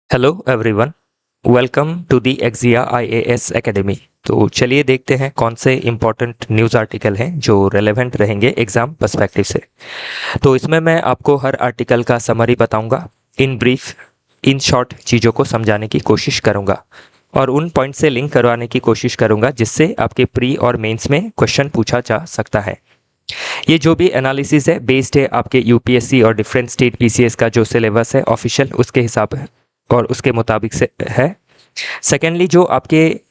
Hello everyone, welcome to the एक्जिया IAS academy. तो चलिए देखते हैं कौन से इम्पोर्टेंट न्यूज़ आर्टिकल हैं जो रेलेवेंट रहेंगे एग्ज़ाम पर्सपेक्टिव से। तो इसमें मैं आपको हर आर्टिकल का समरी बताऊंगा, इन ब्रीफ, इन शॉर्ट चीज़ों को समझाने की कोशिश करूंगा और उन पॉइंट से लिंक करवाने की कोशिश करूंगा जिससे आपके प्री और मेंस में क्वेश्चन पूछा जा सकता है। ये जो भी एनालिसिस है बेस्ड है आपके यूपीएससी और डिफरेंट स्टेट पीसीएस का जो सिलेबस है ऑफिशियल, उसके हिसाब और उसके मुताबिक से है। सेकेंडली, जो आपके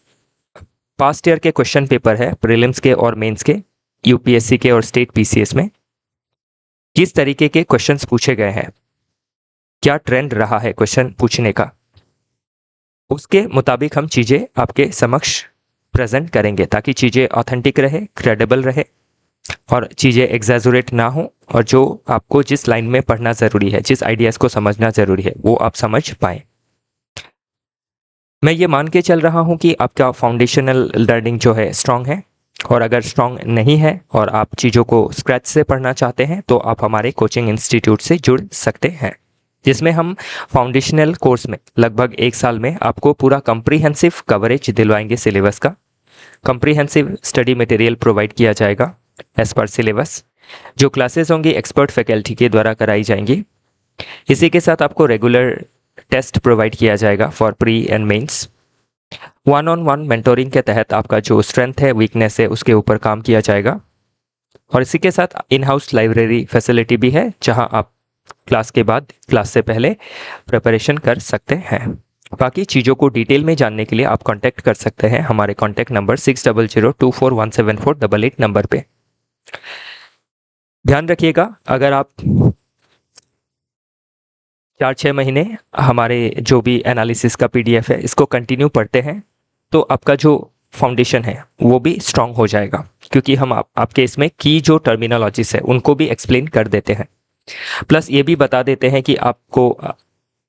पास्ट ईयर के क्वेश्चन पेपर है प्रीलिम्स के और मेंस के, यूपीएससी के और स्टेट पीसीएस में किस तरीके के क्वेश्चंस पूछे गए हैं, क्या ट्रेंड रहा है क्वेश्चन पूछने का, उसके मुताबिक हम चीज़ें आपके समक्ष प्रेजेंट करेंगे ताकि चीज़ें ऑथेंटिक रहे, क्रेडिबल रहे और चीज़ें एग्जैजुरेट ना हो, और जो आपको जिस लाइन में पढ़ना ज़रूरी है, जिस आइडियाज़ को समझना ज़रूरी है, वो आप समझ पाएँ। मैं ये मान के चल रहा हूँ कि आपका फाउंडेशनल लर्निंग जो है स्ट्रांग है, और अगर स्ट्रांग नहीं है और आप चीज़ों को स्क्रैच से पढ़ना चाहते हैं तो आप हमारे कोचिंग इंस्टीट्यूट से जुड़ सकते हैं, जिसमें हम फाउंडेशनल कोर्स में लगभग 1 साल में आपको पूरा कंप्रीहेंसिव कवरेज दिलवाएंगे सिलेबस का। कंप्रीहेंसिव स्टडी मटेरियल प्रोवाइड किया जाएगा एज पर सिलेबस। जो क्लासेस होंगी एक्सपर्ट फैकल्टी के द्वारा कराई जाएंगी। इसी के साथ आपको रेगुलर टेस्ट प्रोवाइड किया जाएगा for pre and mains. One on one mentoring के तहत आपका जो स्ट्रेंथ है, वीकनेस है, उसके ऊपर काम किया जाएगा। और इसी के साथ इन हाउस लाइब्रेरी फैसिलिटी भी है जहां आप क्लास के बाद, क्लास से पहले प्रिपरेशन कर सकते हैं। बाकी चीज़ों को डिटेल में जानने के लिए आप कांटेक्ट कर सकते हैं हमारे कांटेक्ट नंबर 6002417488 नंबर पे। ध्यान रखिएगा, अगर आप 4-6 महीने हमारे जो भी एनालिसिस का पीडीएफ है इसको कंटिन्यू पढ़ते हैं तो आपका जो फाउंडेशन है वो भी स्ट्रांग हो जाएगा, क्योंकि हम आपके इसमें की जो टर्मिनोलॉजीज है उनको भी एक्सप्लेन कर देते हैं। प्लस ये भी बता देते हैं कि आपको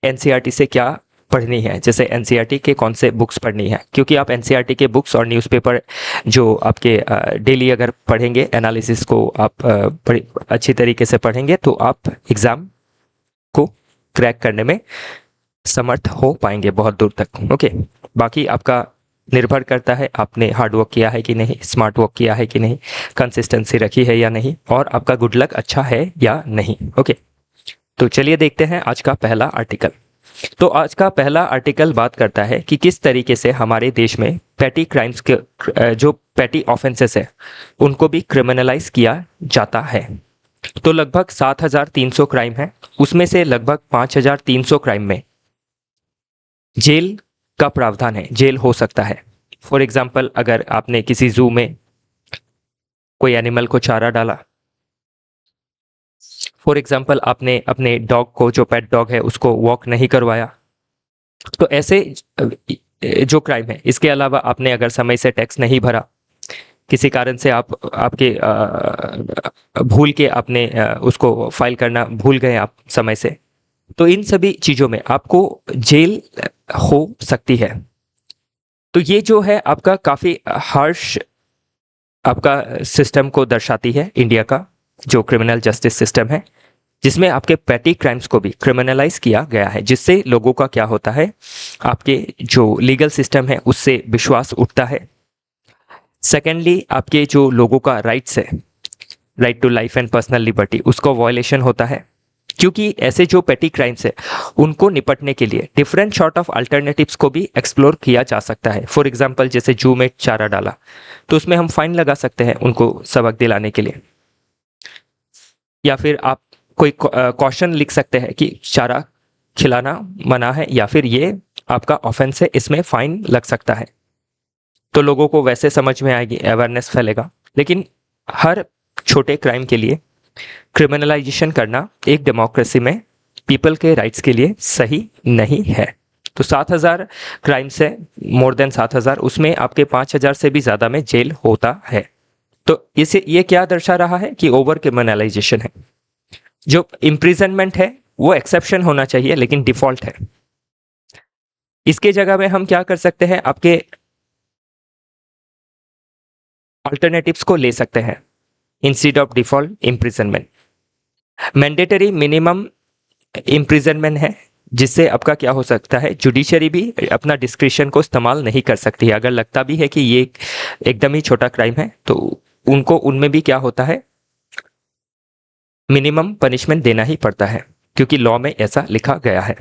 एनसीईआरटी से क्या पढ़नी है, जैसे एनसीईआरटी के कौन से बुक्स पढ़नी है, क्योंकि आप एनसीईआरटी के बुक्स और न्यूज़पेपर जो आपके डेली अगर पढ़ेंगे, एनालिसिस को आप बड़ी अच्छी तरीके से पढ़ेंगे तो आप एग्ज़ाम को क्रैक करने में समर्थ हो पाएंगे बहुत दूर तक। ओके, बाकी आपका निर्भर करता है आपने हार्ड वर्क किया है कि नहीं, स्मार्ट वर्क किया है कि नहीं, कंसिस्टेंसी रखी है या नहीं, और आपका गुड लक अच्छा है या नहीं। ओके, तो चलिए देखते हैं आज का पहला आर्टिकल। तो आज का पहला आर्टिकल बात करता है कि किस तरीके से हमारे देश में पैटी क्राइम्स के जो पैटी ऑफेंसेस है उनको भी क्रिमिनलाइज किया जाता है। तो लगभग 7,300 क्राइम है, उसमें से लगभग 5,300 क्राइम में जेल का प्रावधान है, जेल हो सकता है। फॉर एग्जाम्पल, अगर आपने किसी जू में कोई एनिमल को चारा डाला, फॉर एग्जाम्पल आपने अपने डॉग को, जो पेट डॉग है, उसको वॉक नहीं करवाया, तो ऐसे जो क्राइम है। इसके अलावा आपने अगर समय से टैक्स नहीं भरा, किसी कारण से आप आपके भूल के आपने उसको फाइल करना भूल गए आप समय से, तो इन सभी चीज़ों में आपको जेल हो सकती है। तो ये जो है आपका काफ़ी हार्श आपका सिस्टम को दर्शाती है इंडिया का जो क्रिमिनल जस्टिस सिस्टम है, जिसमें आपके पैटी क्राइम्स को भी क्रिमिनलाइज किया गया है, जिससे लोगों का क्या होता है, आपके जो लीगल सिस्टम है उससे विश्वास उठता है। सेकेंडली, आपके जो लोगों का राइट्स है, right to life and personal liberty, उसको वायलेशन होता है, क्योंकि ऐसे जो पेटी क्राइम्स है उनको निपटने के लिए डिफरेंट सॉर्ट ऑफ अल्टरनेटिव्स को भी एक्सप्लोर किया जा सकता है। फॉर एग्जांपल, जैसे जू में चारा डाला तो उसमें हम फाइन लगा सकते हैं उनको सबक दिलाने के लिए, या फिर आप कोई कॉशन लिख सकते हैं कि चारा खिलाना मना है, या फिर ये आपका ऑफेंस है, इसमें फाइन लग सकता है। तो लोगों को वैसे समझ में आएगी, अवेयरनेस फैलेगा। लेकिन हर छोटे क्राइम के लिए क्रिमिनलाइजेशन करना एक डेमोक्रेसी में पीपल के राइट्स के लिए सही नहीं है। तो 7,000 क्राइम्स है, मोर देन 7,000, उसमें आपके 5,000 से भी ज़्यादा में जेल होता है। तो इसे ये क्या दर्शा रहा है कि ओवर क्रिमिनलाइजेशन है। जो इम्प्रिजनमेंट है वो एक्सेप्शन होना चाहिए, लेकिन डिफॉल्ट है। इसके जगह में हम क्या कर सकते हैं, आपके अल्टरनेटिव्स को ले सकते हैं instead of default imprisonment. Mandatory minimum imprisonment है, जिससे आपका क्या हो सकता है, जुडिशरी भी अपना डिस्क्रिशन को इस्तेमाल नहीं कर सकती है। अगर लगता भी है कि ये एकदम ही छोटा क्राइम है तो उनको उनमें भी क्या होता है, मिनिमम पनिशमेंट देना ही पड़ता है, क्योंकि लॉ में ऐसा लिखा गया है।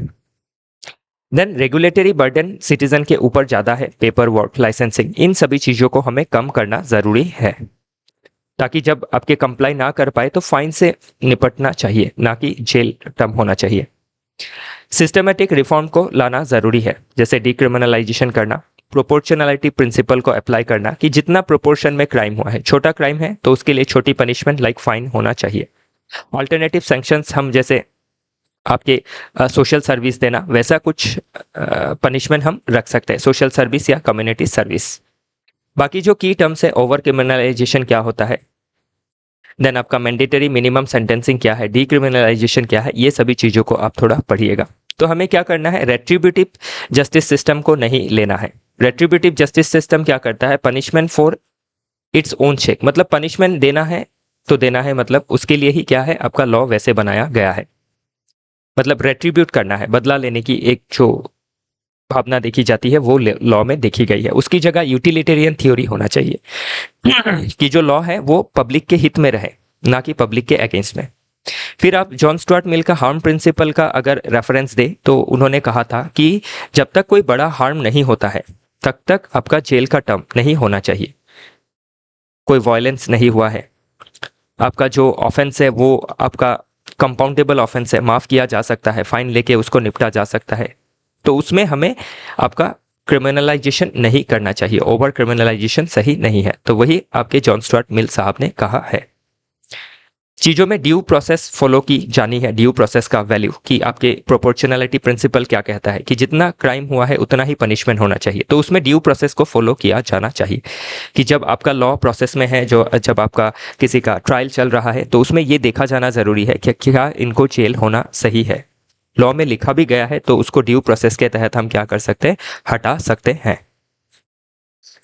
देन रेगुलेटरी बर्डन सिटीजन के ऊपर ज़्यादा है, पेपर वर्क, लाइसेंसिंग, इन सभी चीज़ों को हमें कम करना ज़रूरी है, ताकि जब आपके कंप्लाई ना कर पाए तो फाइन से निपटना चाहिए, ना कि जेल टर्म होना चाहिए। सिस्टमेटिक रिफॉर्म को लाना ज़रूरी है, जैसे डिक्रिमिनलाइजेशन करना, प्रोपोर्शनैलिटी प्रिंसिपल को अप्लाई करना कि जितना प्रोपोर्शन में क्राइम हुआ है, छोटा क्राइम है तो उसके लिए छोटी पनिशमेंट लाइक फाइन होना चाहिए। ऑल्टरनेटिव सैंक्शंस, हम जैसे आपके सोशल सर्विस देना, वैसा कुछ पनिशमेंट हम रख सकते हैं, सोशल सर्विस या कम्युनिटी सर्विस। बाकी जो की टर्म्स है, ओवर क्रिमिनलाइजेशन क्या होता है, देन आपका मैंडेटरी मिनिमम सेंटेंसिंग क्या है, डिक्रिमिनलाइजेशन क्या है, ये सभी चीज़ों को आप थोड़ा पढ़िएगा। तो हमें क्या करना है, रेट्रीब्यूटिव जस्टिस सिस्टम को नहीं लेना है। रेट्रीब्यूटिव जस्टिस सिस्टम क्या करता है, punishment for its own shake, मतलब पनिशमेंट देना है तो देना है, मतलब उसके लिए ही क्या है, आपका लॉ वैसे बनाया गया है। मतलब रेट्रीब्यूट करना है, बदला लेने की एक जो भावना देखी जाती है वो लॉ में देखी गई है। उसकी जगह यूटिलिटेरियन थ्योरी होना चाहिए कि जो लॉ है वो पब्लिक के हित में रहे, ना कि पब्लिक के अगेंस्ट में। फिर आप जॉन स्टुअर्ट मिल का हार्म प्रिंसिपल का अगर रेफरेंस दे तो उन्होंने कहा था कि जब तक कोई बड़ा हार्म नहीं होता है तब तक आपका जेल का टर्म नहीं होना चाहिए। कोई वायलेंस नहीं हुआ है, आपका जो ऑफेंस है वो आपका कंपाउंडेबल ऑफेंस है, माफ़ किया जा सकता है, फाइन लेके उसको निपटा जा सकता है, तो उसमें हमें आपका क्रिमिनलाइजेशन नहीं करना चाहिए, ओवर क्रिमिनलाइजेशन सही नहीं है। तो वही आपके जॉन स्टुअर्ट मिल साहब ने कहा है। चीज़ों में ड्यू प्रोसेस फॉलो की जानी है, ड्यू प्रोसेस का वैल्यू कि आपके प्रोपोर्शनैलिटी प्रिंसिपल क्या कहता है कि जितना क्राइम हुआ है उतना ही पनिशमेंट होना चाहिए, तो उसमें ड्यू प्रोसेस को फॉलो किया जाना चाहिए कि जब आपका लॉ प्रोसेस में है, जो जब आपका किसी का ट्रायल चल रहा है तो उसमें ये देखा जाना ज़रूरी है कि क्या इनको जेल होना सही है। लॉ में लिखा भी गया है तो उसको ड्यू प्रोसेस के तहत हम क्या कर सकते हैं, हटा सकते हैं।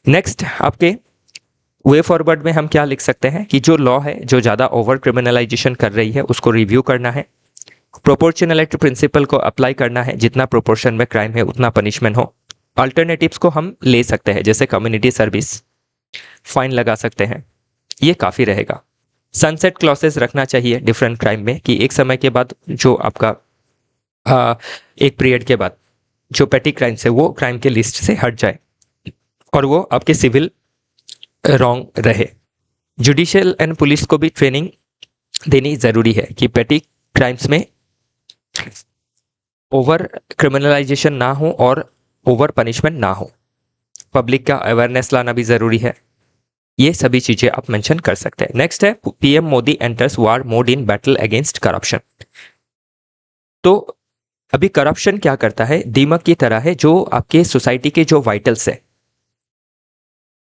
नेक्स्ट आपके वे फॉरवर्ड में हम क्या लिख सकते हैं कि जो लॉ है जो ज़्यादा ओवर क्रिमिनलाइजेशन कर रही है उसको रिव्यू करना है, प्रोपोर्शनैलिटी प्रिंसिपल को अप्लाई करना है, जितना प्रोपोर्शन में क्राइम है उतना पनिशमेंट हो। अल्टरनेटिव्स को हम ले सकते हैं, जैसे कम्युनिटी सर्विस, फाइन लगा सकते हैं, ये काफ़ी रहेगा। सनसेट क्लॉसेस रखना चाहिए डिफरेंट क्राइम में कि एक समय के बाद जो आपका एक पीरियड के बाद जो पेटी क्राइम्स है वो क्राइम के लिस्ट से हट जाए और वो आपके सिविल रॉन्ग रहे। जुडिशियल एंड पुलिस को भी ट्रेनिंग देनी ज़रूरी है कि पेटी क्राइम्स में ओवर क्रिमिनलाइजेशन ना हो और ओवर पनिशमेंट ना हो। पब्लिक का अवेयरनेस लाना भी ज़रूरी है। ये सभी चीज़ें आप मेंशन कर सकते हैं। नेक्स्ट है PM Modi enters war mode in battle against corruption. तो अभी करप्शन क्या करता है, दीमक की तरह है जो आपके सोसाइटी के जो वाइटल्स है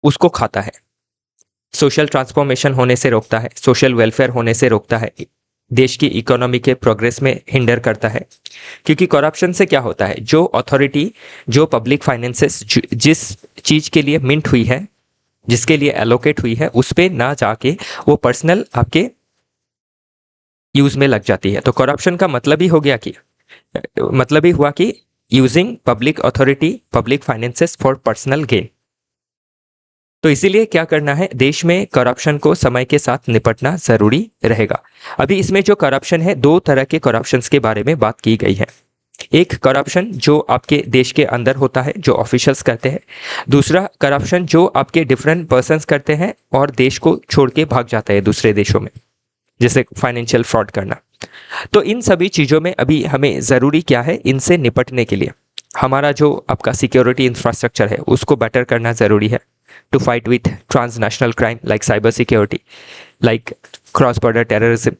उसको खाता है, सोशल ट्रांसफॉर्मेशन होने से रोकता है, सोशल वेलफेयर होने से रोकता है, देश की इकोनॉमी के प्रोग्रेस में हिंडर करता है। क्योंकि करप्शन से क्या होता है, जो अथॉरिटी, जो पब्लिक फाइनेंसेस जिस चीज़ के लिए मिंट हुई है, जिसके लिए एलोकेट हुई है, उस पर ना जाके वो पर्सनल आपके यूज़ में लग जाती है। तो करप्शन का मतलब ही हो गया कि मतलब ही हुआ कि using public authority, public finances for personal gain. तो इसीलिए क्या करना है, देश में करप्शन को समय के साथ निपटना जरूरी रहेगा। अभी इसमें जो करप्शन है, दो तरह के करप्शंस के बारे में बात की गई है। एक करप्शन जो आपके देश के अंदर होता है, जो ऑफिशियल्स करते हैं। दूसरा करप्शन जो आपके डिफरेंट पर्सन्स करते हैं और देश को छोड़ के भाग जाता है दूसरे देशों में, जैसे फाइनेंशियल फ्रॉड करना। तो इन सभी चीज़ों में अभी हमें ज़रूरी क्या है, इनसे निपटने के लिए हमारा जो आपका सिक्योरिटी इंफ्रास्ट्रक्चर है उसको बेटर करना ज़रूरी है, to fight with transnational crime like cyber security, like cross border terrorism.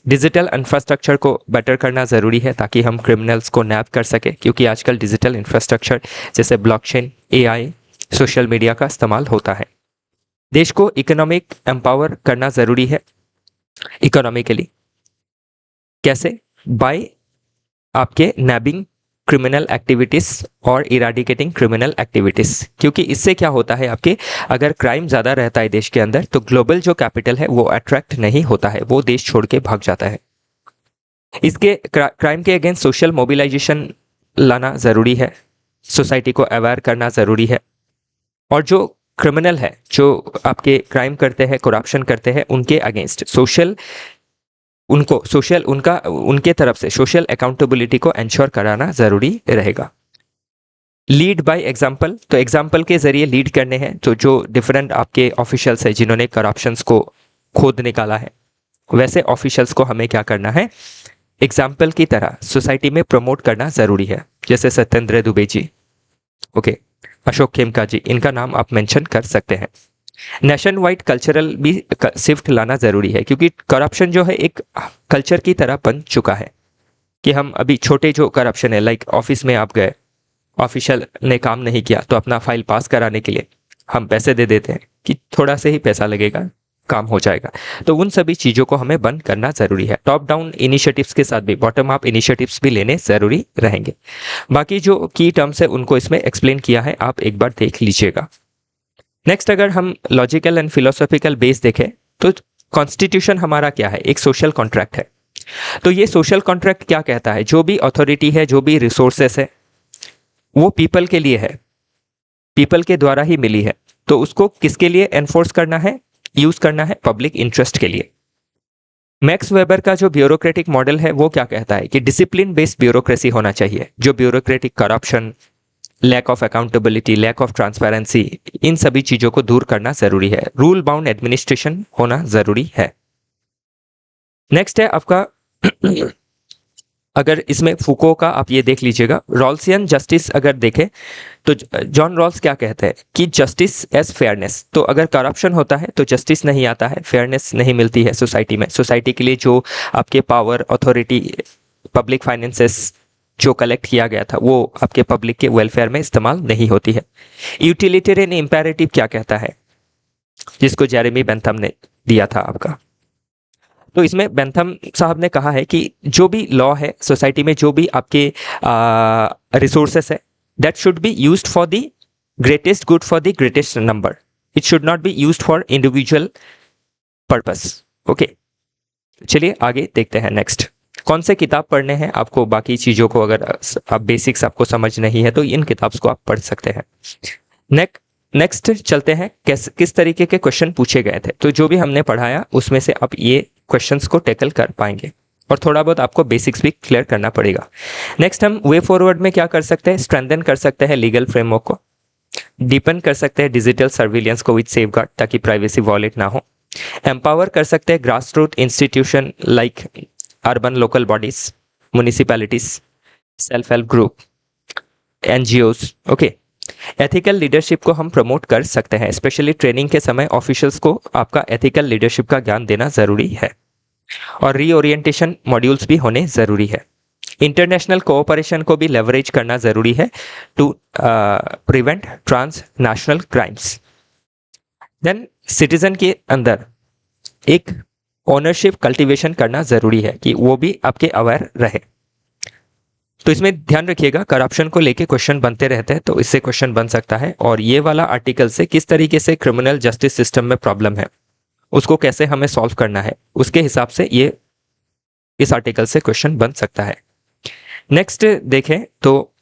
Digital infrastructure को बेटर करना ज़रूरी है ताकि हम क्रिमिनल्स को नैप कर सके, क्योंकि आजकल डिजिटल इंफ्रास्ट्रक्चर जैसे ब्लॉकचेन, एआई, सोशल मीडिया का इस्तेमाल होता है। देश को इकोनॉमिक एम्पावर करना ज़रूरी है। इकोनॉमिकली कैसे, बाय आपके नैबिंग क्रिमिनल एक्टिविटीज़ और इराडिकेटिंग क्रिमिनल एक्टिविटीज़। क्योंकि इससे क्या होता है, आपके अगर क्राइम ज़्यादा रहता है देश के अंदर तो ग्लोबल जो कैपिटल है वो अट्रैक्ट नहीं होता है, वो देश छोड़ के भाग जाता है। इसके क्राइम के अगेंस्ट सोशल मोबिलाइजेशन लाना ज़रूरी है, सोसाइटी को अवेयर करना ज़रूरी है, और जो क्रिमिनल है, जो आपके क्राइम करते हैं, करप्शन करते हैं, उनके अगेंस्ट उनके तरफ से सोशल अकाउंटेबिलिटी को एंश्योर कराना ज़रूरी रहेगा। लीड बाय एग्जाम्पल, तो एग्जाम्पल के जरिए लीड करने हैं। तो जो डिफरेंट आपके ऑफिशियल्स है जिन्होंने करप्शंस को खोद निकाला है, वैसे ऑफिशियल्स को हमें क्या करना है, एग्जाम्पल की तरह सोसाइटी में प्रमोट करना ज़रूरी है। जैसे सत्येंद्र दुबे जी, ओके, अशोक खेमका जी, इनका नाम आप मेंशन कर सकते हैं। नेशन वाइड कल्चरल भी शिफ्ट लाना ज़रूरी है, क्योंकि करप्शन जो है एक कल्चर की तरह बन चुका है कि हम अभी छोटे जो करप्शन है, लाइक ऑफिस में आप गए, ऑफिशियल ने काम नहीं किया तो अपना फाइल पास कराने के लिए हम पैसे दे देते हैं कि थोड़ा से ही पैसा लगेगा, काम हो जाएगा। तो उन सभी चीज़ों को हमें बंद करना ज़रूरी है। टॉप डाउन इनिशिएटिव्स के साथ भी बॉटम अप इनिशिएटिव्स भी लेने ज़रूरी रहेंगे। बाकी जो की टर्म्स है उनको इसमें एक्सप्लेन किया है, आप एक बार देख लीजिएगा। नेक्स्ट, अगर हम लॉजिकल एंड फिलोसॉफिकल बेस देखें तो कॉन्स्टिट्यूशन हमारा क्या है, एक सोशल कॉन्ट्रैक्ट है। तो ये सोशल कॉन्ट्रैक्ट क्या कहता है, जो भी अथॉरिटी है, जो भी रिसोर्सेस है, वो पीपल के लिए है, पीपल के द्वारा ही मिली है। तो उसको किसके लिए एनफोर्स करना है, यूज करना है, पब्लिक इंटरेस्ट के लिए। मैक्स वेबर का जो ब्यूरोक्रेटिक मॉडल है वो क्या कहता है कि डिसिप्लिन बेस्ड ब्यूरोक्रेसी होना चाहिए। जो bureaucratic corruption, lack of accountability, lack of transparency, इन सभी चीजों को दूर करना जरूरी है। रूल बाउंड एडमिनिस्ट्रेशन होना जरूरी है। नेक्स्ट है आपका अगर इसमें फूको का आप ये देख लीजिएगा, रॉल्सियन जस्टिस अगर देखें तो जॉन रॉल्स क्या कहते हैं कि जस्टिस एज फेयरनेस। तो अगर करप्शन होता है तो जस्टिस नहीं आता है, फेयरनेस नहीं मिलती है सोसाइटी में। सोसाइटी के लिए जो आपके पावर, अथॉरिटी, पब्लिक फाइनेंसेस जो कलेक्ट किया गया था वो आपके पब्लिक के वेलफेयर में इस्तेमाल नहीं होती है। यूटिलिटेरियन इंपेरेटिव क्या कहता है, जिसको जेरेमी बेंथम ने दिया था आपका। तो इसमें बेंथम साहब ने कहा है कि जो भी लॉ है सोसाइटी में, जो भी आपके रिसोर्सेस है, that should be used for the greatest good for the greatest number, it should not be used for individual purpose. Okay, चलिए आगे देखते हैं। नेक्स्ट, कौन से किताब पढ़ने हैं आपको, बाकी चीज़ों को अगर आप बेसिक्स आपको समझ नहीं है तो इन किताब को आप पढ़ सकते हैं। नेक्स्ट चलते हैं, किस तरीके के क्वेश्चन पूछे गए थे। तो जो भी हमने पढ़ाया उसमें से आप ये क्वेश्चंस को टैकल कर पाएंगे, और थोड़ा बहुत आपको बेसिक्स भी क्लियर करना पड़ेगा। नेक्स्ट, हम वे फॉरवर्ड में क्या कर सकते हैं, स्ट्रेंथन कर सकते हैं लीगल फ्रेमवर्क को, डीपन कर सकते हैं डिजिटल सर्विलियंस को विद सेफगार्ड ताकि प्राइवेसी वॉलेट ना हो, एम्पावर कर सकते हैं grass root institution like urban local bodies, municipalities, self help group, NGOs. Okay, ethical leadership को हम प्रमोट कर सकते हैं, स्पेशली ट्रेनिंग के समय ऑफिशियल्स को आपका एथिकल लीडरशिप का ज्ञान देना जरूरी है, और रीओरिएंटेशन मॉड्यूल्स भी होने जरूरी है। इंटरनेशनल कोऑपरेशन को भी लेवरेज करना जरूरी है to prevent transnational crimes. Then citizen के अंदर एक ओनरशिप कल्टीवेशन करना जरूरी है कि वो भी आपके अवेयर रहे। तो इसमें ध्यान रखिएगा, करप्शन को लेके क्वेश्चन बनते रहते हैं, तो इससे क्वेश्चन बन सकता है। और ये वाला आर्टिकल से किस तरीके से क्रिमिनल जस्टिस सिस्टम में प्रॉब्लम है, उसको कैसे हमें सॉल्व करना है, उसके हिसाब से ये इस आर्टिकल से क्वेश्चन बन सकता है। नेक्स्ट देखें तो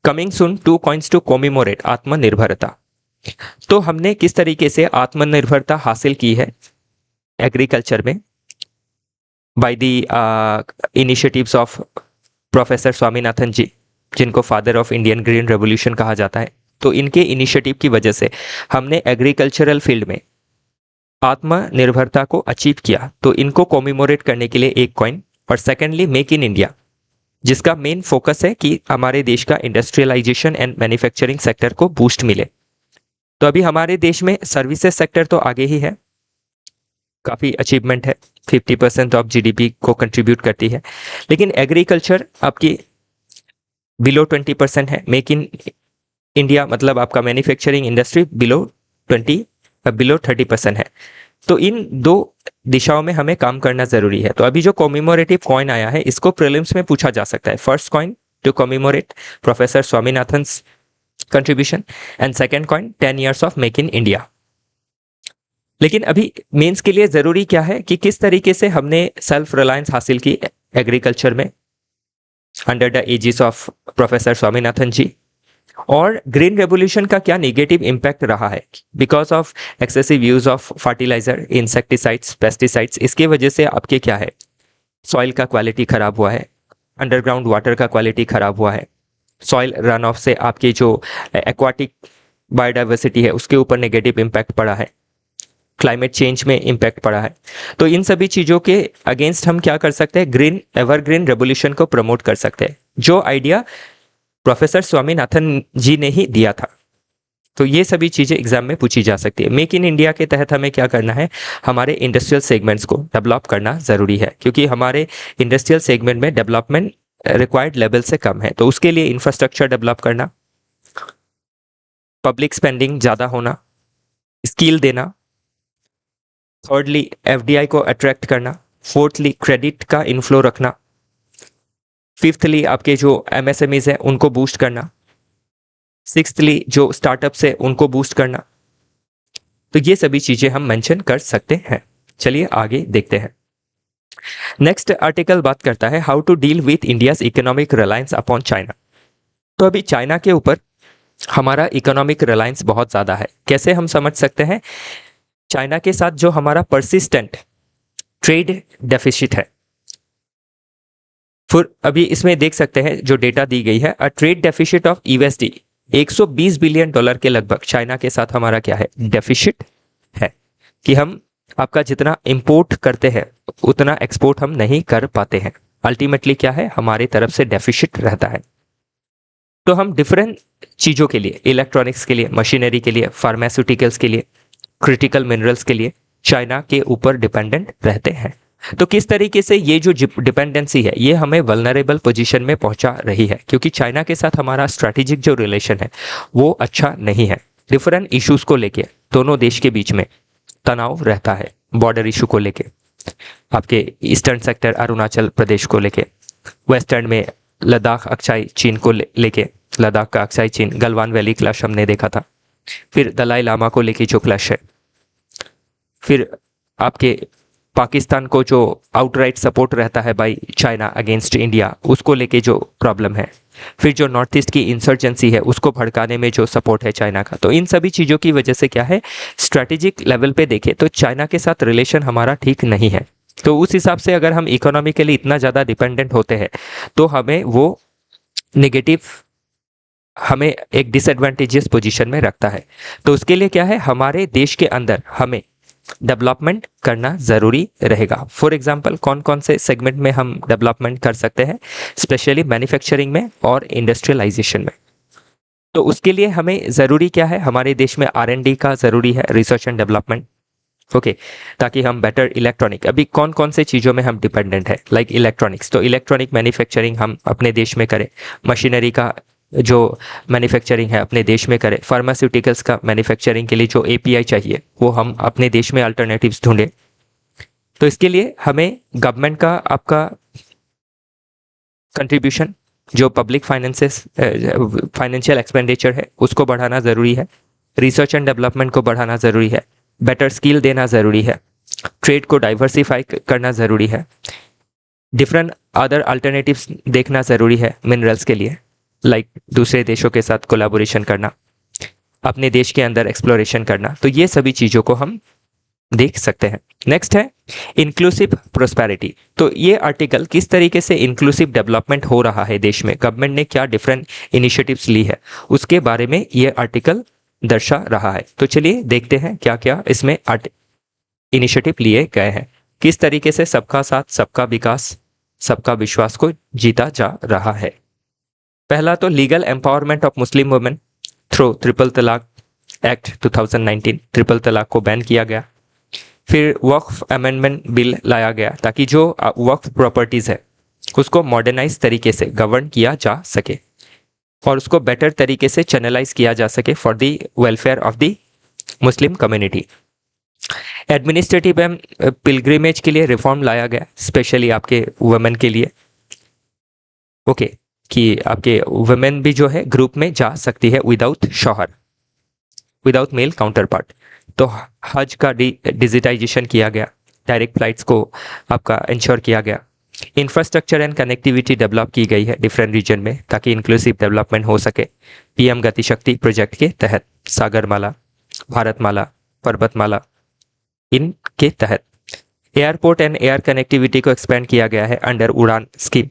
कमिंग सून 2 कॉइन्स टू कोमिमोरेट आत्मनिर्भरता। तो हमने किस तरीके से आत्मनिर्भरता हासिल की है एग्रीकल्चर में by the initiatives of professor Swaminathan ji, जिनको father of Indian green revolution कहा जाता है। तो इनके इनिशिएटिव की वजह से हमने एग्रीकल्चरल फील्ड में आत्मनिर्भरता को अचीव किया। तो इनको कोमिमोरेट करने के लिए एक कॉइन, और सेकेंडली मेक इन इंडिया, जिसका मेन फोकस है कि हमारे देश का इंडस्ट्रियलाइजेशन एंड मैन्युफैक्चरिंग सेक्टर को बूस्ट मिले। तो अभी हमारे देश में सर्विसेज सेक्टर तो आगे ही है, काफ़ी अचीवमेंट है, 50% ऑफ जीडीपी को कंट्रीब्यूट करती है, लेकिन एग्रीकल्चर आपकी बिलो 20% है। मेक इन इंडिया मतलब आपका मैन्युफैक्चरिंग इंडस्ट्री बिलो 30% है। तो इन दो दिशाओं में हमें काम करना जरूरी है। तो अभी जो कॉमिमोरेटिव कॉइन आया है इसको प्रीलिम्स में पूछा जा सकता है। First coin to commemorate professor Swaminathan's contribution, and second coin 10 years of make in India. लेकिन अभी मेंस के लिए जरूरी क्या है कि किस तरीके से हमने सेल्फ रिलायंस हासिल की एग्रीकल्चर में under the aegis of professor Swaminathan ji. और ग्रीन रेवोल्यूशन का क्या नेगेटिव इम्पैक्ट रहा है because of excessive use of fertiliser, insecticides, pesticides. इसके वजह से आपके क्या है, सॉइल का क्वालिटी खराब हुआ है, अंडरग्राउंड वाटर का क्वालिटी खराब हुआ है, सॉइल रन ऑफ से आपकी जो एक्वाटिक बायोडाइवर्सिटी है उसके ऊपर नेगेटिव इम्पैक्ट पड़ा है, क्लाइमेट चेंज में इम्पैक्ट पड़ा है। तो इन सभी चीज़ों के अगेंस्ट हम क्या कर सकते हैं, ग्रीन एवरग्रीन रेवोल्यूशन को प्रमोट कर सकते हैं, जो आइडिया प्रोफेसर स्वामीनाथन जी ने ही दिया था। तो ये सभी चीज़ें एग्जाम में पूछी जा सकती है। मेक इन इंडिया के तहत हमें क्या करना है, हमारे इंडस्ट्रियल सेगमेंट्स को डेवलप करना ज़रूरी है, क्योंकि हमारे इंडस्ट्रियल सेगमेंट में डेवलपमेंट रिक्वायर्ड लेवल से कम है। तो उसके लिए इंफ्रास्ट्रक्चर डेवलप करना, पब्लिक स्पेंडिंग ज़्यादा होना, स्किल देना, थर्डली एफडीआई को अट्रैक्ट करना, फोर्थली क्रेडिट का इनफ्लो रखना, फिफ्थली आपके जो एमएसएमईज है उनको बूस्ट करना, सिक्स्थली जो स्टार्टअप्स है उनको बूस्ट करना। तो ये सभी चीजें हम मेंशन कर सकते हैं। चलिए आगे देखते हैं। नेक्स्ट आर्टिकल बात करता है how to deal with India's economic reliance upon China. तो अभी चाइना के ऊपर हमारा इकोनॉमिक रिलायंस बहुत ज्यादा है। कैसे हम समझ सकते हैं, चाइना के साथ जो हमारा परसिस्टेंट ट्रेड डेफिसिट है, फिर अभी इसमें देख सकते हैं जो डेटा दी गई है, अ trade deficit of USD 120 billion dollar के लगभग चाइना के साथ हमारा क्या है, डेफिसिट है, कि हम आपका जितना इंपोर्ट करते हैं उतना एक्सपोर्ट हम नहीं कर पाते हैं। अल्टीमेटली क्या है, हमारी तरफ से डेफिसिट रहता है। तो हम डिफरेंट चीजों के लिए, इलेक्ट्रॉनिक्स के लिए, मशीनरी के लिए, फार्मास्यूटिकल्स के लिए, क्रिटिकल मिनरल्स के लिए चाइना के ऊपर डिपेंडेंट रहते हैं। तो किस तरीके से ये जो डिपेंडेंसी है ये हमें वल्नरेबल पोजीशन में पहुंचा रही है, क्योंकि चाइना के साथ हमारा स्ट्रैटेजिक जो रिलेशन है वो अच्छा नहीं है। डिफरेंट इश्यूज को लेके दोनों देश के बीच में तनाव रहता है, बॉर्डर इशू को लेके, आपके ईस्टर्न सेक्टर अरुणाचल प्रदेश को लेके, वेस्टर्न में लद्दाख अक्साई चीन को लेके, लद्दाख का अक्साई चीन, गलवान वैली क्लैश हमने देखा था, फिर दलाई लामा को लेके जो क्लैश है, फिर आपके पाकिस्तान को जो आउटराइट सपोर्ट रहता है बाय चाइना अगेंस्ट इंडिया, उसको लेके जो प्रॉब्लम है, फिर जो नॉर्थ ईस्ट की इंसर्जेंसी है उसको भड़काने में जो सपोर्ट है चाइना का। तो इन सभी चीज़ों की वजह से क्या है, स्ट्रैटेजिक लेवल पे देखें तो चाइना के साथ रिलेशन हमारा ठीक नहीं है। तो उस हिसाब से अगर हम इकोनॉमिकली इतना ज़्यादा डिपेंडेंट होते हैं तो हमें वो नेगेटिव, हमें एक डिसएडवांटेजियस पोजीशन में रखता है। तो उसके लिए क्या है, हमारे देश के अंदर हमें डेवलपमेंट करना ज़रूरी रहेगा। फॉर एग्जांपल कौन कौन से सेगमेंट में हम डेवलपमेंट कर सकते हैं, स्पेशली मैन्युफैक्चरिंग में और इंडस्ट्रियलाइजेशन में। तो उसके लिए हमें ज़रूरी क्या है, हमारे देश में R&D का ज़रूरी है, रिसर्च एंड डेवलपमेंट, ओके, ताकि हम बेटर इलेक्ट्रॉनिक, अभी कौन कौन से चीज़ों में हम डिपेंडेंट है, लाइक इलेक्ट्रॉनिक्स, तो इलेक्ट्रॉनिक मैन्युफैक्चरिंग हम अपने देश में करें, मशीनरी का जो मैन्युफैक्चरिंग है अपने देश में करें, फार्मास्यूटिकल्स का मैन्युफैक्चरिंग के लिए जो API चाहिए वो हम अपने देश में अल्टरनेटिव्स ढूंढें। तो इसके लिए हमें गवर्नमेंट का आपका कंट्रीब्यूशन, जो पब्लिक फाइनेंसेस फाइनेंशियल एक्सपेंडिचर है उसको बढ़ाना ज़रूरी है, रिसर्च एंड डेवलपमेंट को बढ़ाना ज़रूरी है, बेटर स्किल देना ज़रूरी है, ट्रेड को डाइवर्सिफाई करना ज़रूरी है, डिफरेंट अदर अल्टरनेटिव्स देखना ज़रूरी है मिनरल्स के लिए, लाइक दूसरे देशों के साथ कोलैबोरेशन करना, अपने देश के अंदर एक्सप्लोरेशन करना। तो ये सभी चीज़ों को हम देख सकते हैं। नेक्स्ट है इंक्लूसिव प्रोस्पेरिटी। तो ये आर्टिकल किस तरीके से इंक्लूसिव डेवलपमेंट हो रहा है देश में, गवर्नमेंट ने क्या डिफरेंट इनिशिएटिव्स ली है उसके बारे में ये आर्टिकल दर्शा रहा है। तो चलिए देखते हैं क्या क्या इसमें इनिशिएटिव लिए गए हैं, किस तरीके से सबका साथ सबका विकास सबका विश्वास को जीता जा रहा है। पहला तो legal empowerment of Muslim women through triple तलाक एक्ट 2019, ट्रिपल तलाक को बैन किया गया। फिर वक्फ अमेंडमेंट बिल लाया गया ताकि जो वक्फ प्रॉपर्टीज़ है उसको मॉडर्नाइज तरीके से गवर्न किया जा सके और उसको बेटर तरीके से चैनलाइज किया जा सके for the welfare of the Muslim community. Administrative and pilgrimage के लिए रिफॉर्म लाया गया, स्पेशली आपके वुमेन के लिए, ओके, कि आपके वुमेन भी जो है ग्रुप में जा सकती है विदाउट शौहर, विदाउट मेल काउंटर पार्ट। तो हज का डिजिटाइजेशन किया गया, डायरेक्ट फ्लाइट्स को आपका इंश्योर किया गया, इंफ्रास्ट्रक्चर एंड कनेक्टिविटी डेवलप की गई है डिफरेंट रीजन में ताकि इंक्लूसिव डेवलपमेंट हो सके। पीएम गति शक्ति प्रोजेक्ट के तहत सागरमाला, भारतमाला, पर्वतमाला, इनके तहत एयरपोर्ट एंड एयर कनेक्टिविटी को एक्सपेंड किया गया है under Udan scheme.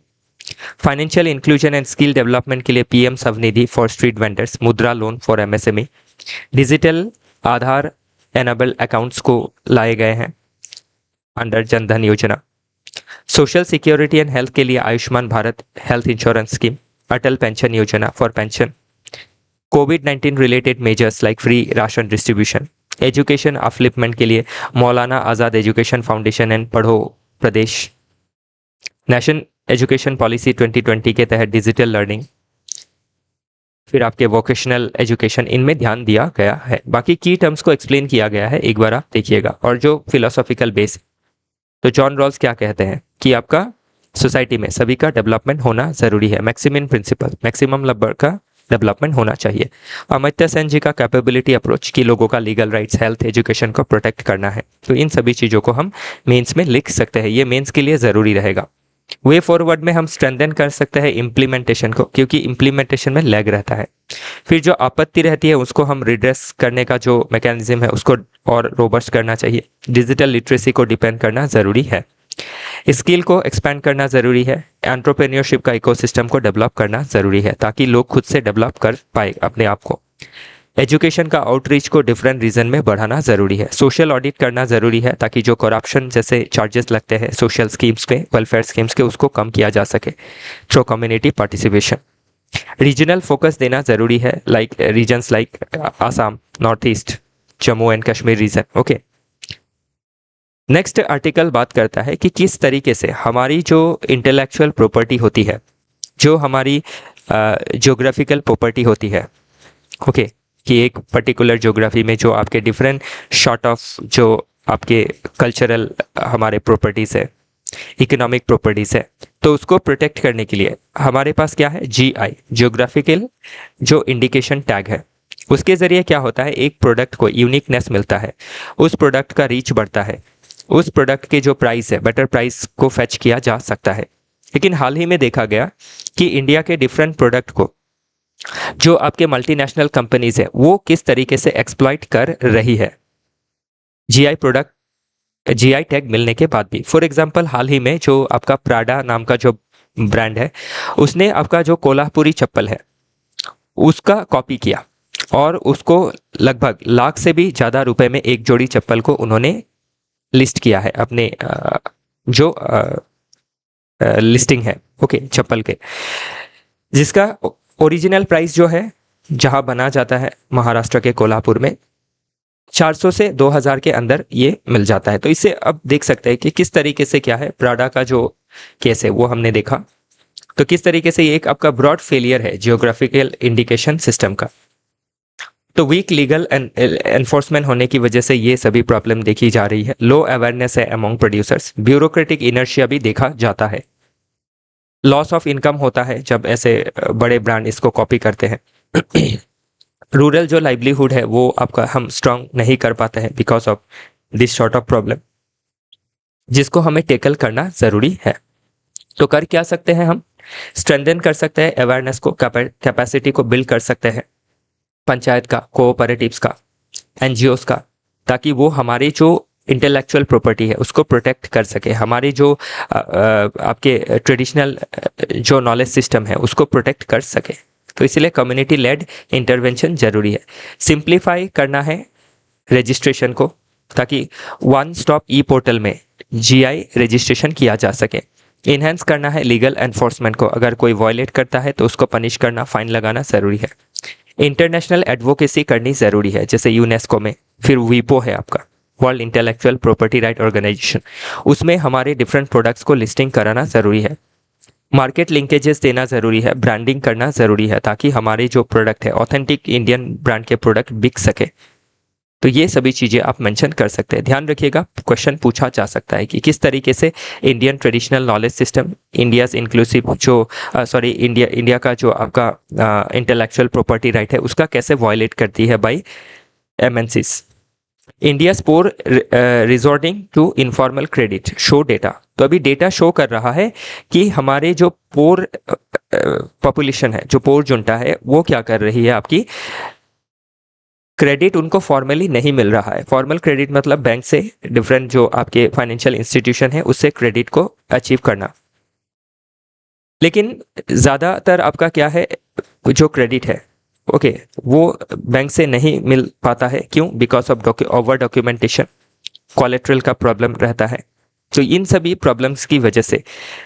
Financial inclusion and skill development के लिए PM Svanidhi for street vendors, Mudra loan for MSME, digital Aadhaar enable accounts को लाए गए हैं अंडर जनधन योजना। सोशल सिक्योरिटी एंड हेल्थ के लिए Ayushman Bharat health insurance scheme, Atal pension Yojana for pension, कोविड-19 related measures like free ration distribution, education upliftment के लिए मौलाना आज़ाद एजुकेशन फाउंडेशन एंड पढ़ो प्रदेश, नेशनल एजुकेशन पॉलिसी 2020 के तहत डिजिटल लर्निंग, फिर आपके वोकेशनल एजुकेशन, इनमें ध्यान दिया गया है। बाकी की टर्म्स को एक्सप्लेन किया गया है, एक बार आप देखिएगा। और जो फिलोसॉफिकल बेस, तो जॉन रॉल्स क्या कहते हैं कि आपका सोसाइटी में सभी का डेवलपमेंट होना जरूरी है, मैक्सिमम प्रिंसिपल, मैक्सिमम नंबर का डेवलपमेंट होना चाहिए। अमर्त्य सेन जी का कैपेबिलिटी अप्रोच कि लोगों का लीगल राइट्स, हेल्थ, एजुकेशन को प्रोटेक्ट करना है। तो इन सभी चीज़ों को हम मेंस में लिख सकते हैं, ये मेंस के लिए ज़रूरी रहेगा। वे फॉरवर्ड में हम स्ट्रेंथन कर सकते हैं इम्प्लीमेंटेशन को, क्योंकि इम्प्लीमेंटेशन में लैग रहता है। फिर जो आपत्ति रहती है उसको हम रिड्रेस करने का जो मैकेनिज्म है उसको और रोबस्ट करना चाहिए। डिजिटल लिटरेसी को डिपेंड करना ज़रूरी है। स्किल को एक्सपेंड करना ज़रूरी है। एंटरप्रेन्योरशिप का इकोसिस्टम को डेवलप करना ज़रूरी है ताकि लोग खुद से डेवलप कर पाए अपने आप को। एजुकेशन का आउटरीच को डिफरेंट रीजन में बढ़ाना ज़रूरी है। सोशल ऑडिट करना ज़रूरी है ताकि जो करप्शन जैसे चार्जेस लगते हैं सोशल स्कीम्स पे, वेलफेयर स्कीम्स के, उसको कम किया जा सके through community participation. Regional focus देना ज़रूरी है, like regions like Assam, north east, Jammu and Kashmir region. Okay, next article बात करता है कि किस तरीके से हमारी जो इंटेलेक्चुअल प्रॉपर्टी होती है, जो हमारी ज्योग्राफिकल प्रॉपर्टी होती है, ओके, कि एक पर्टिकुलर ज्योग्राफी में जो आपके डिफरेंट शॉर्ट ऑफ जो आपके कल्चरल हमारे प्रॉपर्टीज़ है, इकोनॉमिक प्रॉपर्टीज़ है, तो उसको प्रोटेक्ट करने के लिए हमारे पास क्या है, जीआई, ज्योग्राफिकल जो इंडिकेशन टैग है। उसके ज़रिए क्या होता है, एक प्रोडक्ट को यूनिकनेस मिलता है, उस प्रोडक्ट का रीच बढ़ता है, उस प्रोडक्ट के जो प्राइस है, बेटर प्राइस को फेच किया जा सकता है। लेकिन हाल ही में देखा गया कि इंडिया के डिफरेंट प्रोडक्ट को जो आपके मल्टीनेशनल कंपनीज है वो किस तरीके से एक्सप्लॉइट कर रही है जीआई प्रोडक्ट, जीआई टैग मिलने के बाद भी। फॉर एग्जांपल, हाल ही में जो आपका प्राडा नाम का जो ब्रांड है, उसने आपका जो कोल्हापुरी चप्पल है उसका कॉपी किया और उसको लगभग लाख से भी ज़्यादा रुपए में एक जोड़ी चप्पल को उन्होंने लिस्ट किया है अपने जो लिस्टिंग है, ओके, चप्पल के, जिसका ओरिजिनल प्राइस जो है जहां बना जाता है महाराष्ट्र के कोल्हापुर में 400 से 2000 के अंदर ये मिल जाता है। तो इससे अब देख सकते हैं कि किस तरीके से क्या है, प्राडा का जो केस है वो हमने देखा, तो किस तरीके से ये एक आपका ब्रॉड फेलियर है जियोग्राफिकल इंडिकेशन सिस्टम का। तो वीक लीगल एनफोर्समेंट होने की वजह से ये सभी प्रॉब्लम देखी जा रही है। लो अवेयरनेस है अमॉन्ग प्रोड्यूसर्स, ब्यूरोक्रेटिक इनर्शिया भी देखा जाता है, लॉस ऑफ इनकम होता है जब ऐसे बड़े ब्रांड इसको कॉपी करते हैं। रूरल जो लाइवलीहुड है वो आपका हम स्ट्रांग नहीं कर पाते हैं because of this sort of problem, जिसको हमें टेकल करना ज़रूरी है। तो कर क्या सकते हैं हम, स्ट्रेंथन कर सकते हैं अवेयरनेस को, कैपेसिटी को बिल्ड कर सकते हैं पंचायत का, कोऑपरेटिव्स का, एनजीओस का, ताकि वो हमारी जो इंटेलेक्चुअल प्रॉपर्टी है उसको प्रोटेक्ट कर सके, हमारी जो आपके ट्रेडिशनल जो नॉलेज सिस्टम है उसको प्रोटेक्ट कर सके। तो इसलिए कम्युनिटी लेड इंटरवेंशन जरूरी है। सिंप्लीफाई करना है रजिस्ट्रेशन को ताकि वन स्टॉप ई पोर्टल में जीआई रजिस्ट्रेशन किया जा सके। इन्हेंस करना है लीगल एनफोर्समेंट को, अगर कोई वायलेट करता है तो उसको पनिश करना, फाइन लगाना ज़रूरी है। इंटरनेशनल एडवोकेसी करनी ज़रूरी है, जैसे यूनेस्को में, फिर वीपो है आपका, world intellectual property right organisation, उसमें हमारे डिफरेंट प्रोडक्ट्स को लिस्टिंग कराना ज़रूरी है। मार्केट लिंकेजेस देना ज़रूरी है, ब्रांडिंग करना ज़रूरी है ताकि हमारे जो प्रोडक्ट है, ऑथेंटिक इंडियन ब्रांड के प्रोडक्ट बिक सके। तो ये सभी चीज़ें आप मेंशन कर सकते हैं। ध्यान रखिएगा, क्वेश्चन पूछा जा सकता है कि किस तरीके से Indian traditional knowledge system, India's inclusive जो इंडिया का जो आपका इंटेलेक्चुअल प्रॉपर्टी राइट है उसका कैसे वायलेट करती है by MNCs. India's poor resorting to informal credit show data. तो अभी डेटा शो कर रहा है कि हमारे जो पोर पॉपुलेशन है, जो पोर जुनता है, वो क्या कर रही है, आपकी क्रेडिट उनको फॉर्मली नहीं मिल रहा है। फॉर्मल क्रेडिट मतलब बैंक से, डिफरेंट जो आपके फाइनेंशियल इंस्टीट्यूशन है उससे क्रेडिट को अचीव करना। लेकिन ज़्यादातर आपका क्या है, जो क्रेडिट है ओके वो बैंक से नहीं मिल पाता है। क्यों? Because of over documentation, collateral का प्रॉब्लम रहता है। तो इन सभी प्रॉब्लम्स की वजह से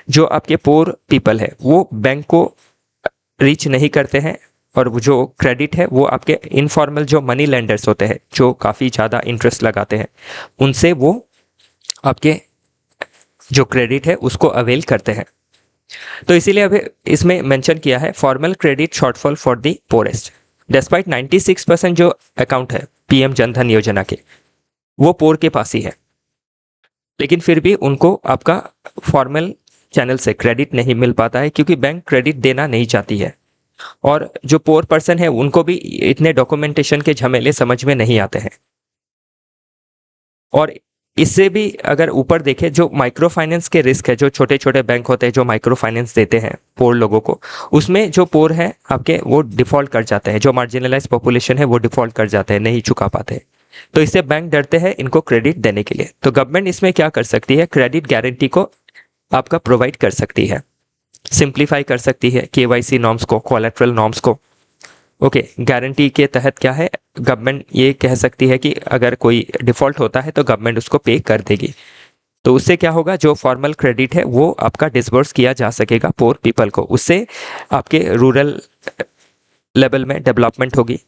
जो आपके पोर पीपल है वो बैंक को रीच नहीं करते हैं, और वो जो क्रेडिट है वो आपके इनफॉर्मल जो मनी लेंडर्स होते हैं जो काफ़ी ज़्यादा इंटरेस्ट लगाते हैं, उनसे वो आपके जो क्रेडिट है उसको अवेल करते हैं। तो इसीलिए अभी इसमें मेंशन किया है formal credit shortfall for the poorest. Despite 96% जो अकाउंट है पीएम जनधन योजना के वो पोर के पास ही है, लेकिन फिर भी उनको आपका फॉर्मल चैनल से क्रेडिट नहीं मिल पाता है क्योंकि बैंक क्रेडिट देना नहीं चाहती है। और जो पोर पर्सन है उनको भी इतने डॉक्यूमेंटेशन के झमेले समझ में नहीं आते हैं। और इससे भी अगर ऊपर देखें, जो माइक्रो फाइनेंस के रिस्क है, जो छोटे छोटे बैंक होते हैं जो माइक्रो फाइनेंस देते हैं पोर लोगों को, उसमें जो पोर है आपके वो डिफॉल्ट कर जाते हैं, जो मार्जिनलाइज पॉपुलेशन है वो डिफॉल्ट कर जाते हैं, नहीं चुका पाते। तो इससे बैंक डरते हैं इनको क्रेडिट देने के लिए। तो गवर्नमेंट इसमें क्या कर सकती है, क्रेडिट गारंटी को आपका प्रोवाइड कर सकती है, सिंप्लीफाई कर सकती है केवाईसी नॉर्म्स को, कोलेट्रल नॉर्म्स को। ओके गारंटी के तहत क्या है, गवर्नमेंट ये कह सकती है कि अगर कोई डिफॉल्ट होता है तो गवर्नमेंट उसको पे कर देगी। तो उससे क्या होगा, जो फॉर्मल क्रेडिट है वो आपका डिसबर्स किया जा सकेगा पोर पीपल को। उससे आपके रूरल लेवल में डेवलपमेंट होगी,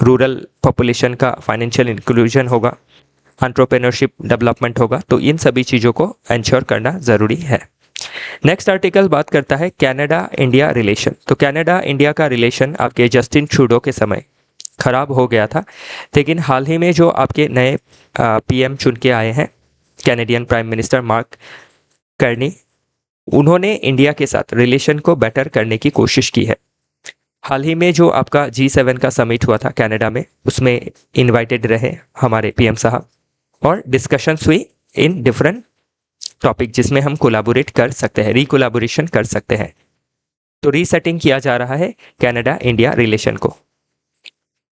रूरल पॉपुलेशन का फाइनेंशियल इंक्लूजन होगा, एंटरप्रेन्योरशिप डेवलपमेंट होगा। तो इन सभी चीज़ों को इंश्योर करना ज़रूरी है। नेक्स्ट आर्टिकल बात करता है कनाडा इंडिया रिलेशन। तो कनाडा इंडिया का रिलेशन आपके जस्टिन ट्रूडो के समय खराब हो गया था, लेकिन हाल ही में जो आपके नए पीएम चुन के आए हैं, Canadian prime minister mark Carney, उन्होंने इंडिया के साथ रिलेशन को बेटर करने की कोशिश की है। हाल ही में जो आपका G7 का समिट हुआ था कनाडा में, उसमें इनवाइटेड रहे हमारे पीएम साहब, और डिस्कशंस हुई इन डिफरेंट टॉपिक जिसमें हम कोलैबोरेट कर सकते हैं, रिकोलैबोरेशन कर सकते हैं। तो रीसेटिंग किया जा रहा है कनाडा इंडिया रिलेशन को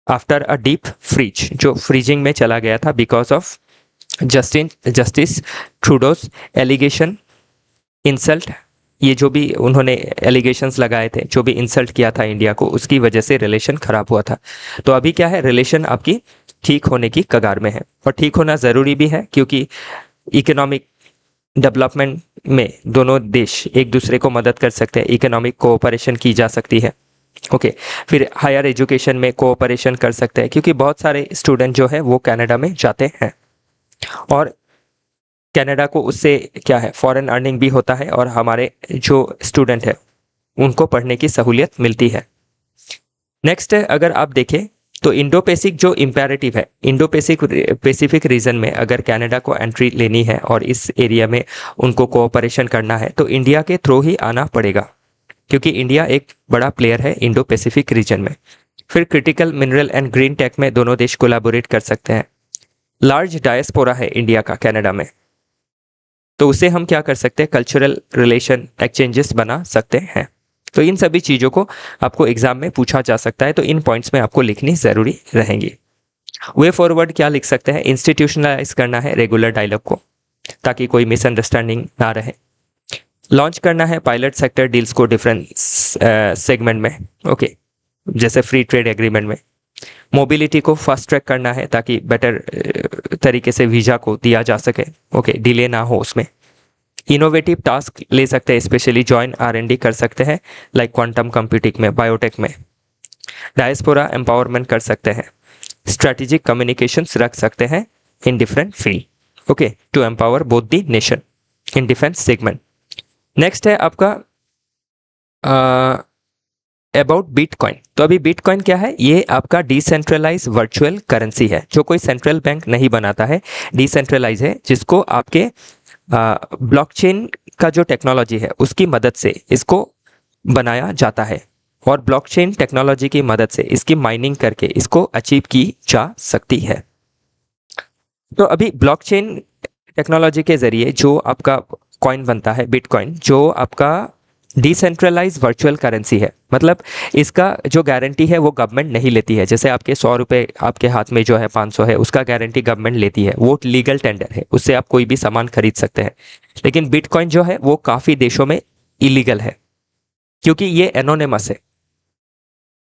आफ्टर अ डीप फ्रीज, जो फ्रीजिंग में चला गया था because of Justin Trudeau's allegation insult. ये जो भी उन्होंने एलिगेशंस लगाए थे, जो भी इंसल्ट किया था इंडिया को, उसकी वजह से रिलेशन खराब हुआ था। तो अभी क्या है, रिलेशन आपकी ठीक होने की कगार में है, और ठीक होना ज़रूरी भी है क्योंकि इकोनॉमिक डेवलपमेंट में दोनों देश एक दूसरे को मदद कर सकते हैं, इकोनॉमिक कोऑपरेशन की जा सकती है। ओके फिर हायर एजुकेशन में कोऑपरेशन कर सकते हैं क्योंकि बहुत सारे स्टूडेंट जो है वो कनाडा में जाते हैं, और कनाडा को उससे क्या है, फॉरेन अर्निंग भी होता है, और हमारे जो स्टूडेंट है उनको पढ़ने की सहूलियत मिलती है। नेक्स्ट है, अगर आप देखें तो इंडो पैसिफिक जो इम्पेरेटिव है, इंडो पैसिफिक रीजन में अगर कनाडा को एंट्री लेनी है और इस एरिया में उनको कोऑपरेशन करना है तो इंडिया के थ्रू ही आना पड़ेगा, क्योंकि इंडिया एक बड़ा प्लेयर है इंडो पैसिफिक रीजन में। फिर critical mineral and green tech में दोनों देश कोलैबोरेट कर सकते हैं। लार्ज डायस्पोरा है इंडिया का कनाडा में, तो उसे हम क्या कर सकते हैं, कल्चरल रिलेशन एक्सचेंजेस बना सकते हैं। तो इन सभी चीज़ों को आपको एग्जाम में पूछा जा सकता है, तो इन पॉइंट्स में आपको लिखनी ज़रूरी रहेंगी। वे फॉरवर्ड क्या लिख सकते हैं, इंस्टीट्यूशनलाइज करना है रेगुलर डायलॉग को ताकि कोई मिसअंडरस्टैंडिंग ना रहे। लॉन्च करना है पायलट सेक्टर डील्स को डिफरेंट सेगमेंट में, ओके जैसे फ्री ट्रेड एग्रीमेंट में। मोबिलिटी को फास्ट ट्रैक करना है ताकि बेटर तरीके से वीज़ा को दिया जा सके, ओके डिले ना हो उसमें। इनोवेटिव टास्क ले सकते हैं, स्पेशली जॉइन R&D कर सकते हैं, लाइक क्वांटम कंप्यूटिंग में, बायोटेक में। डायस्पोरा एम्पावरमेंट कर सकते हैं, स्ट्रेटेजिक कम्युनिकेशंस रख सकते हैं in different field, okay to empower both the nation in defence segment. Next है आपका अबाउट बिटकॉइन। तो अभी बिटकॉइन क्या है, ये आपका डिसेंट्रलाइज वर्चुअल करेंसी है जो कोई सेंट्रल बैंक नहीं बनाता है, डिसेंट्रलाइज है, जिसको आपके ब्लॉकचेन का जो टेक्नोलॉजी है उसकी मदद से इसको बनाया जाता है, और ब्लॉकचेन टेक्नोलॉजी की मदद से इसकी माइनिंग करके इसको अचीव की जा सकती है। तो अभी ब्लॉकचेन टेक्नोलॉजी के जरिए जो आपका कॉइन बनता है बिटकॉइन, जो आपका डिसेंट्रलाइज वर्चुअल करेंसी है, मतलब इसका जो गारंटी है वो गवर्नमेंट नहीं लेती है। जैसे आपके 100 रुपये आपके हाथ में जो है 500 है, उसका गारंटी गवर्नमेंट लेती है, वो लीगल टेंडर है, उससे आप कोई भी सामान खरीद सकते हैं। लेकिन बिटकॉइन जो है वो काफ़ी देशों में इलीगल है, क्योंकि ये एनोनिमस है।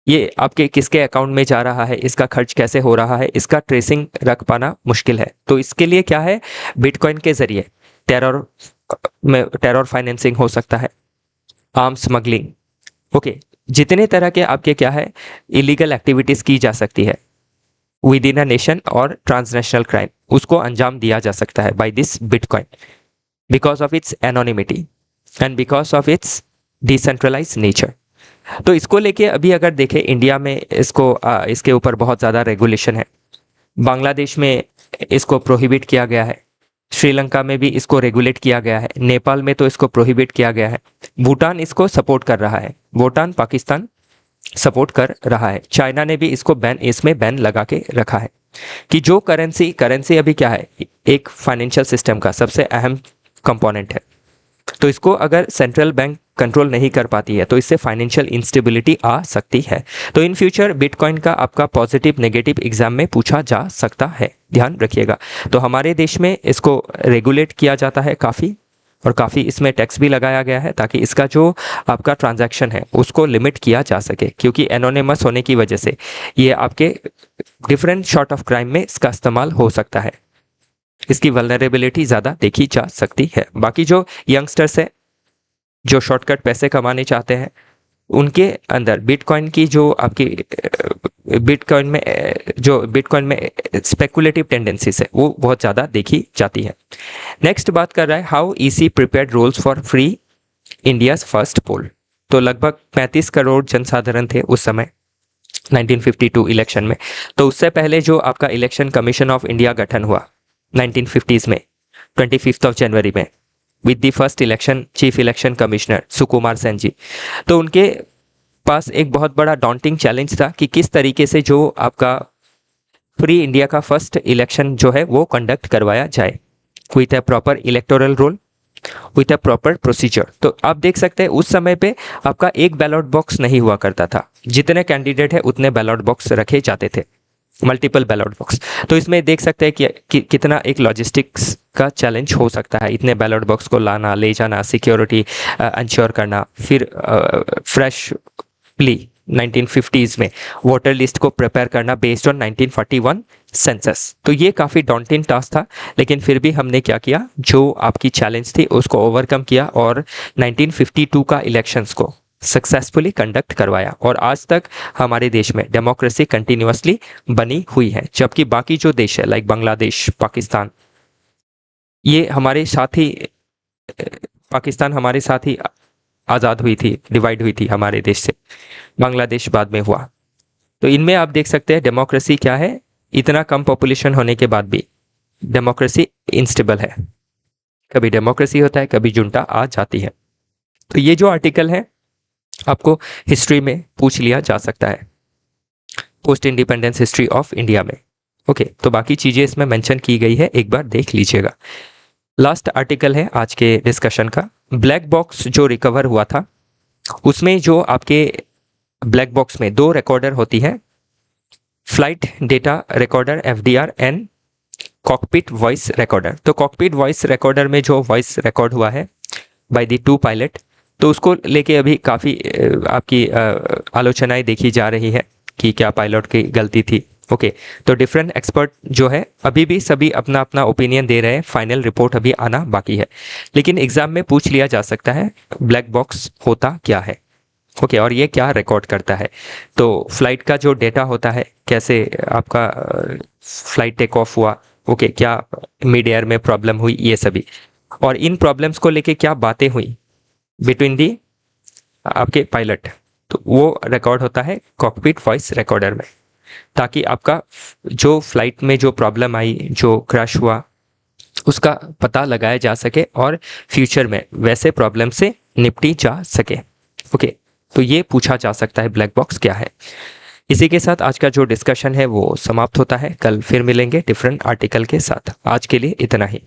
ये आपके किसके अकाउंट में जा रहा है, इसका खर्च कैसे हो रहा है, इसका ट्रेसिंग रख पाना मुश्किल है। तो इसके लिए क्या है, बिटकॉइन के जरिए टेरर फाइनेंसिंग हो सकता है, आर्म्स स्मगलिंग, ओके, जितने तरह के आपके क्या है इलीगल एक्टिविटीज की जा सकती है विद इन अ नेशन और ट्रांसनेशनल क्राइम, उसको अंजाम दिया जा सकता है by this bitcoin, because of its anonymity and because of its decentralise nature. तो इसको लेके अभी अगर देखें इंडिया में इसके ऊपर बहुत ज़्यादा रेगुलेशन है। बांग्लादेश में इसको प्रोहिबिट किया गया है, श्रीलंका में भी इसको रेगुलेट किया गया है, नेपाल में तो इसको प्रोहिबिट किया गया है, भूटान इसको सपोर्ट कर रहा है, भूटान पाकिस्तान सपोर्ट कर रहा है, चाइना ने भी इसमें बैन लगा के रखा है कि जो करेंसी अभी क्या है, एक फाइनेंशियल सिस्टम का सबसे अहम कंपोनेंट है। तो इसको अगर सेंट्रल बैंक कंट्रोल नहीं कर पाती है तो इससे फाइनेंशियल इंस्टेबिलिटी आ सकती है। तो इन फ्यूचर बिटकॉइन का आपका पॉजिटिव नेगेटिव एग्जाम में पूछा जा सकता है, ध्यान रखिएगा। तो हमारे देश में इसको रेगुलेट किया जाता है काफ़ी, और काफ़ी इसमें टैक्स भी लगाया गया है ताकि इसका जो आपका ट्रांजैक्शन है उसको लिमिट किया जा सके, क्योंकि एनोनिमस होने की वजह से ये आपके डिफरेंट सॉर्ट ऑफ क्राइम में इसका इस्तेमाल हो सकता है, इसकी वल्नरेबिलिटी ज़्यादा देखी जा सकती है। बाकी जो यंगस्टर्स है जो शॉर्टकट पैसे कमाने चाहते हैं, उनके अंदर बिटकॉइन की जो आपकी बिटकॉइन में स्पेकुलेटिव टेंडेंसीज है वो बहुत ज़्यादा देखी जाती है। नेक्स्ट बात कर रहा है how EC prepared rolls for free India's first poll. तो लगभग 35 करोड़ जनसाधारण थे उस समय 1952 इलेक्शन में। तो उससे पहले जो आपका इलेक्शन कमीशन ऑफ इंडिया गठन हुआ 1950s में 25 जनवरी में with the first election chief election commissioner Sukumar Sen ji. तो उनके पास एक बहुत बड़ा डॉन्टिंग चैलेंज था कि किस तरीके से जो आपका फ्री इंडिया का फर्स्ट इलेक्शन जो है वो कंडक्ट करवाया जाए with a proper electoral roll, with a proper procedure. तो आप देख सकते हैं उस समय पे आपका एक बैलेट बॉक्स नहीं हुआ करता था, जितने कैंडिडेट है उतने बैलेट बॉक्स रखे जाते थे, मल्टीपल बैलेट बॉक्स। तो इसमें देख सकते हैं कि कितना एक लॉजिस्टिक्स का चैलेंज हो सकता है, इतने बैलेट बॉक्स को लाना ले जाना, सिक्योरिटी इंश्योर करना, फिर फ्रेशली 1950s में वोटर लिस्ट को प्रिपेयर करना बेस्ड ऑन 1941 सेंसस। तो ये काफ़ी डॉन्टिंग टास्क था, लेकिन फिर भी हमने क्या किया, जो आपकी चैलेंज थी उसको ओवरकम किया और 1952 का इलेक्शंस को सक्सेसफुली कंडक्ट करवाया। और आज तक हमारे देश में डेमोक्रेसी कंटिन्यूअसली बनी हुई है, जबकि बाकी जो देश है लाइक बांग्लादेश, पाकिस्तान, ये हमारे साथ ही पाकिस्तान हमारे साथ ही आज़ाद हुई थी, डिवाइड हुई थी हमारे देश से, बांग्लादेश बाद में हुआ। तो इनमें आप देख सकते हैं डेमोक्रेसी क्या है, इतना कम पॉपुलेशन होने के बाद भी डेमोक्रेसी इंस्टेबल है, कभी डेमोक्रेसी होता है कभी जुंटा आ जाती है। तो ये जो आर्टिकल है आपको हिस्ट्री में पूछ लिया जा सकता है, post independence history of India में। ओके, तो बाकी चीज़ें इसमें मेंशन की गई है, एक बार देख लीजिएगा। लास्ट आर्टिकल है आज के डिस्कशन का, ब्लैक बॉक्स जो रिकवर हुआ था उसमें जो आपके ब्लैक बॉक्स में 2 रिकॉर्डर होती है, flight data recorder FDR and cockpit voice recorder. तो कॉकपिट वॉइस रिकॉर्डर में जो वॉइस रिकॉर्ड हुआ है बाय द 2 पायलट, तो उसको लेके अभी काफ़ी आपकी आलोचनाएं देखी जा रही है कि क्या पायलट की गलती थी। ओके, तो डिफरेंट एक्सपर्ट जो है अभी भी सभी अपना अपना ओपिनियन दे रहे हैं, फाइनल रिपोर्ट अभी आना बाकी है, लेकिन एग्जाम में पूछ लिया जा सकता है ब्लैक बॉक्स होता क्या है। ओके, और ये क्या रिकॉर्ड करता है। तो फ्लाइट का जो डेटा होता है, कैसे आपका फ्लाइट टेक ऑफ हुआ, ओके, क्या मिड एयर में प्रॉब्लम हुई, ये सभी, और इन प्रॉब्लम्स को लेके क्या बातें हुई बिटवीन दी आपके पायलट, तो वो रिकॉर्ड होता है कॉकपिट वॉइस रिकॉर्डर में, ताकि आपका जो फ्लाइट में जो प्रॉब्लम आई, जो क्रैश हुआ, उसका पता लगाया जा सके और फ्यूचर में वैसे प्रॉब्लम से निपटी जा सके। ओके, तो ये पूछा जा सकता है ब्लैक बॉक्स क्या है। इसी के साथ आज का जो डिस्कशन है वो समाप्त होता है। कल फिर मिलेंगे डिफरेंट आर्टिकल के साथ। आज के लिए इतना ही।